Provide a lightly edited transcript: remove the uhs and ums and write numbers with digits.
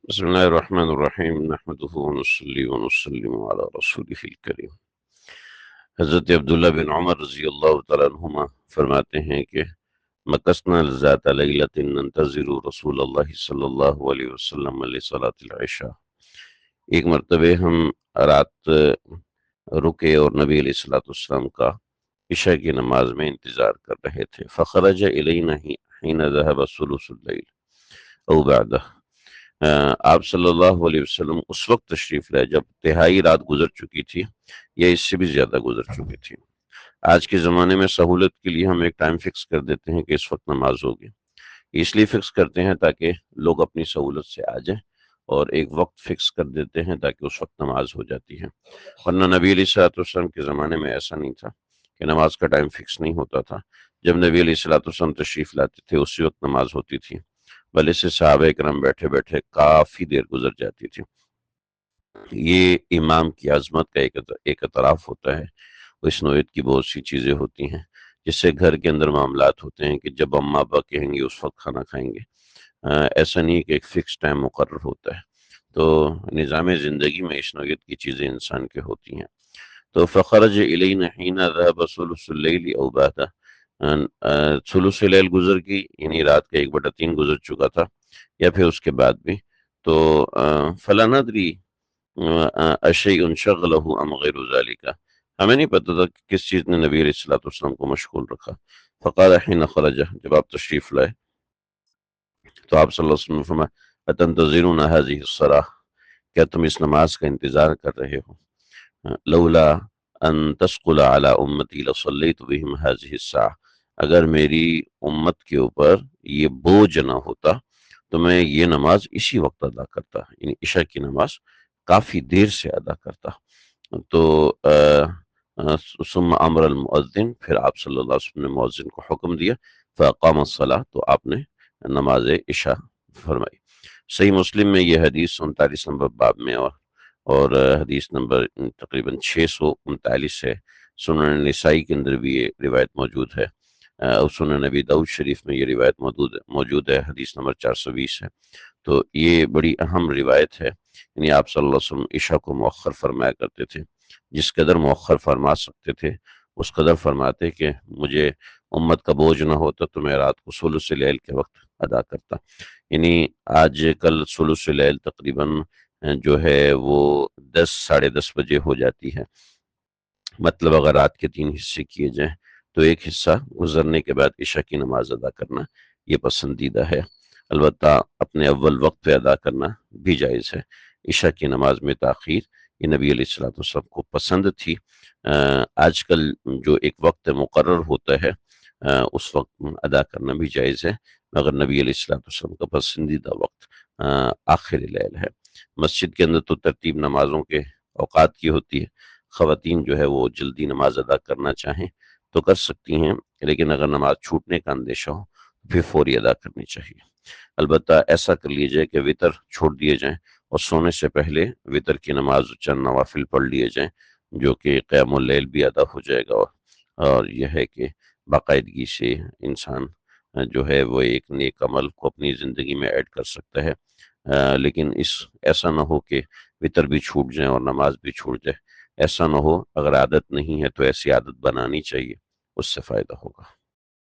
بسم اللہ الرحمن الرحیم نحمده ونصلی ونسلم علی رسولہ الکریم۔ حضرت عبداللہ بن عمر رضی اللہ تعالیٰ عنہما فرماتے ہیں کہ مکثنا ذات لیلۃ ننتظر رسول اللہ صلی اللہ علیہ وسلم لصلاۃ العشاء۔ ایک مرتبہ ہم رات رکے اور نبی علیہ الصلوۃ والسلام کا عشاء کی نماز میں انتظار کر رہے تھے۔ فخرج الینا حین ذهب ثلث اللیل او بعدہ۔ آپ صلی اللہ علیہ وسلم اس وقت تشریف لائے جب تہائی رات گزر چکی تھی یا اس سے بھی زیادہ گزر چکی تھی۔ آج کے زمانے میں سہولت کے لیے ہم ایک ٹائم فکس کر دیتے ہیں کہ اس وقت نماز ہوگی، اس لیے فکس کرتے ہیں تاکہ لوگ اپنی سہولت سے آ جائیں، اور ایک وقت فکس کر دیتے ہیں تاکہ اس وقت نماز ہو جاتی ہے۔ ورنہ نبی علیہ الصلوۃ والسلام کے زمانے میں ایسا نہیں تھا کہ نماز کا ٹائم فکس نہیں ہوتا تھا۔ جب نبی علیہ الصلوۃ والسلام تشریف لاتے تھے اسی وقت نماز ہوتی تھی، بلکہ سے صحابہ کرام بیٹھے بیٹھے کافی دیر گزر جاتی تھی۔ یہ امام کی عظمت کا ایک اعتراف ہوتا ہے۔ اس نوعیت کی بہت سی چیزیں ہوتی ہیں جس سے گھر کے اندر معاملات ہوتے ہیں کہ جب اماں ابا کہیں گے اس وقت کھانا کھائیں گے، ایسا نہیں کہ ایک فکس ٹائم مقرر ہوتا ہے۔ تو نظام زندگی میں اس نوعیت کی چیزیں انسان کے ہوتی ہیں۔ تو فخرج الینا حین ذهب ثلث اللیل او بعدہ، ثلث اللیل گزر گئی یعنی رات کا 1/3 گزر چکا تھا یا پھر اس کے بعد بھی۔ تو فلا ندری اشیء شغلہ ام غیر ذلک، ہمیں نہیں پتہ تھا کہ کس چیز نے نبی علیہ الصلوۃ والسلام کو مشغول رکھا۔ فقال حین خرج، جب آپ تشریف لائے تو آپ صلی اللہ علیہ وسلم نے فرمایا اتنتظرون هذه الصلاۃ، کیا تم اس نماز کا انتظار کر رہے ہو؟ لولا ان تثقل علی امتی لصلیت بہم هذه الساعة، اگر میری امت کے اوپر یہ بوجھ نہ ہوتا تو میں یہ نماز اسی وقت ادا کرتا، یعنی عشاء کی نماز کافی دیر سے ادا کرتا۔ تو ثم امر المؤذن، پھر آپ صلی اللہ علیہ وسلم نے مؤذن کو حکم دیا، فاقام الصلاۃ، تو آپ نے نماز عشاء فرمائی۔ صحیح مسلم میں یہ حدیث 39 نمبر باب میں اور حدیث نمبر تقریباً 639 ہے۔ سنن نسائی کے اندر بھی یہ روایت موجود ہے، اور سنن نبی داؤد شریف میں یہ روایت موجود ہے، حدیث نمبر 420 ہے۔ تو یہ بڑی اہم روایت ہے، یعنی آپ صلی اللہ علیہ وسلم عشاء کو مؤخر فرمایا کرتے تھے، جس قدر مؤخر فرما سکتے تھے اس قدر فرماتے کہ مجھے امت کا بوجھ نہ ہوتا تو میں رات کو ثلث اللیل کے وقت ادا کرتا۔ یعنی آج کل ثلث اللیل تقریباً جو ہے وہ 10 ساڑھے 10 بجے ہو جاتی ہے۔ مطلب اگر رات کے 3 حصے کیے جائیں تو ایک حصہ گزرنے کے بعد عشاء کی نماز ادا کرنا یہ پسندیدہ ہے، البتہ اپنے اول وقت پہ ادا کرنا بھی جائز ہے۔ عشاء کی نماز میں تاخیر یہ نبی علیہ الصلوۃ والسلام کو پسند تھی۔ آج کل جو ایک وقت مقرر ہوتا ہے اس وقت ادا کرنا بھی جائز ہے، مگر نبی علیہ الصلوۃ والسلام کا پسندیدہ وقت آخر لیل ہے۔ مسجد کے اندر تو ترتیب نمازوں کے اوقات کی ہوتی ہے، خواتین جو ہے وہ جلدی نماز ادا کرنا چاہیں تو کر سکتی ہیں، لیکن اگر نماز چھوٹنے کا اندیشہ ہو پھر فوری ادا کرنی چاہیے۔ البتہ ایسا کر لیجئے کہ وطر چھوڑ دیے جائیں اور سونے سے پہلے وطر کی نماز چند نوافل پڑھ لیے جائیں، جو کہ قیام اللیل بھی ادا ہو جائے گا، اور یہ ہے کہ باقاعدگی سے انسان جو ہے وہ ایک نیک عمل کو اپنی زندگی میں ایڈ کر سکتا ہے۔ لیکن ایسا نہ ہو کہ وطر بھی چھوٹ جائیں اور نماز بھی چھوٹ جائے، ایسا نہ ہو۔ اگر عادت نہیں ہے تو ایسی عادت بنانی چاہیے، اس سے فائدہ ہوگا۔